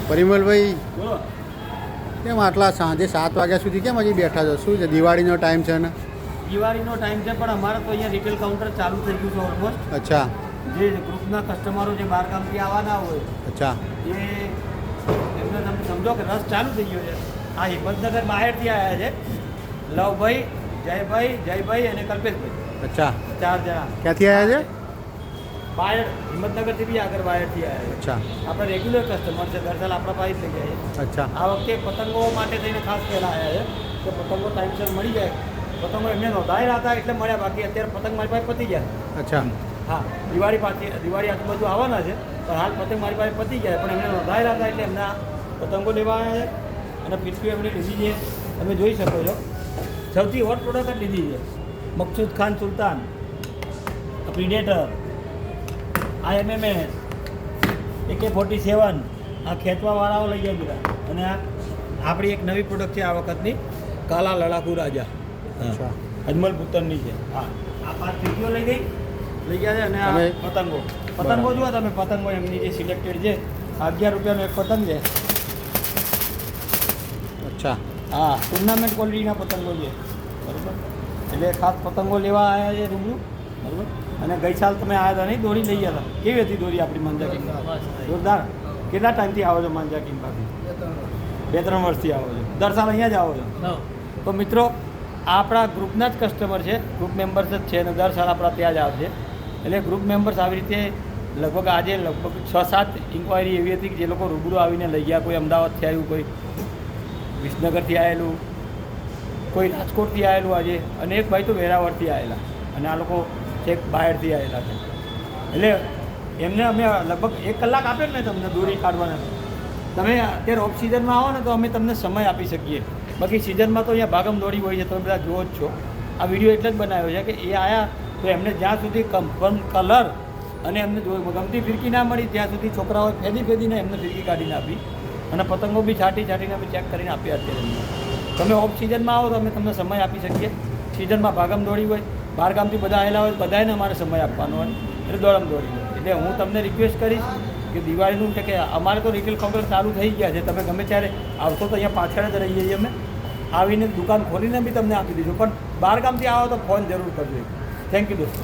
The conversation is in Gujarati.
પરિમલભાઈ બોલો. કેમ આટલા સાંજે 7 વાગ્યા સુધી કેમ હજી બેઠા છો? શું છે, દિવાળીનો ટાઈમ છે ને? દિવાળીનો ટાઈમ છે પણ અમારે તો અહીંયા રિટેલ કાઉન્ટર ચાલુ થઈ ગયું છે ઓલમોસ્ટ. અચ્છા જે ગ્રુપના કસ્ટમરો જે બહાર ગામથી આવવાના હોય અચ્છા એ એમને તમે સમજો કે રસ ચાલુ થઈ ગયો છે. આ હિંમતનગર બહારથી આવ્યા છે લવભાઈ, જયભાઈ અને કલ્પેશભાઈ, અચ્છા 4 જણા. ક્યાંથી આવ્યા છે? બહાર હિંમતનગરથી બી આગળ બહારથી આવ્યા છે. અચ્છા આપણે રેગ્યુલર કસ્ટમર છે, દર સાલ આપણા પાસે જ લઈ જાય છે. અચ્છા આ વખતે પતંગો માટે થઈને ખાસ પહેલાં આવ્યા છે કે પતંગો ટાઈમસર મળી જાય. પતંગો એમને નોંધાયેલા હતા એટલે મળ્યા, બાકી અત્યારે પતંગ મારી પાસે પતી ગયા. અચ્છા હા, દિવાળી આજુબાજુ આવવાના છે પણ હાલ પતંગ મારી પાસે પતી ગયા, પણ એમને નોંધાયેલા હતા એટલે એમના પતંગો લેવા આવ્યા છે. અને ફીરકીઓ એમને લીધી છે, તમે જોઈ શકો છો. સૌથી હોટ પ્રોડક્ટ જ લીધી છે મકસૂદ ખાન સુલતાન, પ્રિડેટર, IMMS, AK-47, આ ખેંચવાવાળાઓ લઈ ગયા બધા. અને આ આપણી એક નવી પ્રોડક્ટ છે આ વખતની, કાલા લડાકુ રાજા, અચ્છા અજમલ પુત્તરની છે. હા, આ 5 ફીરકીઓ લઈ ગયા છે. અને આ તમે પતંગો જુઓ તમે, પતંગો એમની જે સિલેક્ટેડ છે. 11 રૂપિયાનો એક પતંગ છે. અચ્છા હા, ટુર્નામેન્ટ ક્વોલિટીના પતંગો છે, બરાબર. એટલે ખાસ પતંગો લેવા આવ્યા છે રૂબરૂ, બરાબર. અને ગઈ સાલ તમે આવ્યા હતા નહીં, દોરી લઈ ગયા હતા. કેવી હતી દોરી આપણી માંજા કિંગ? જોરદાર. કેટલા ટાઈમથી આવો છો માંજા કિંગ બાકી? 2-3 વર્ષથી આવો છો. દર સાલ અહીંયા જ આવો છો? તો મિત્રો, આ આપણા ગ્રુપના જ કસ્ટમર છે, ગ્રુપ મેમ્બર્સ જ છે અને દર સાલ આપણા ત્યાં જ આવશે. એટલે ગ્રુપ મેમ્બર્સ આવી રીતે લગભગ આજે 6-7 ઇન્ક્વાયરી એવી હતી કે જે લોકો રૂબરૂ આવીને લઈ ગયા. કોઈ અમદાવાદથી આવ્યું, કોઈ વિસનગરથી આવેલું, કોઈ રાજકોટથી આવેલું આજે, અને એક ભાઈ તો વેરાવળથી આવેલા, અને આ લોકો છેક બહારથી આવેલા છે. એટલે એમને અમે લગભગ 1 કલાક આપ્યો ને તમને દોરી કાઢવાના. તમે અત્યારે ઓફ સિઝનમાં આવો ને તો અમે તમને સમય આપી શકીએ, બાકી સિઝનમાં તો અહીંયા ભાગમ દોડી હોય છે, તમે બધા જુઓ જ છો. આ વિડીયો એટલે જ બનાવ્યો છે કે એ આવ્યા તો એમને જ્યાં સુધી કન્ફર્મ કલર અને એમને ગમતી ફિરકી ના મળી ત્યાં સુધી છોકરાઓ ફેદીને એમને ફિરકી કાઢીને આપી, અને પતંગો બી છાંટીને અમે ચેક કરીને આપ્યા અત્યારે. તમે ઓફ સિઝનમાં આવો તો અમે તમને સમય આપી શકીએ. સિઝનમાં ભાગમ દોડી હોય, બહાર ગામથી બધા આવેલા હોય, બધાને અમારે સમય આપવાનો હોય, એટલે દોડમ દોડી હોય. એટલે હું તમને રિક્વેસ્ટ કરીશ કે દિવાળીનું કે અમારે તો રિટેલ કાઉન્ટર ચાલુ થઈ ગયા છે, તમે ગમે ત્યારે આવશો તો અહીંયા પાછળ જ રહીએ છીએ અમે. આવીને દુકાન ખોલીને બી તમને આપી દઈશું, પણ બહાર ગામથી આવો તો ફોન જરૂર કરજો. થેન્ક યુ દોસ્તો.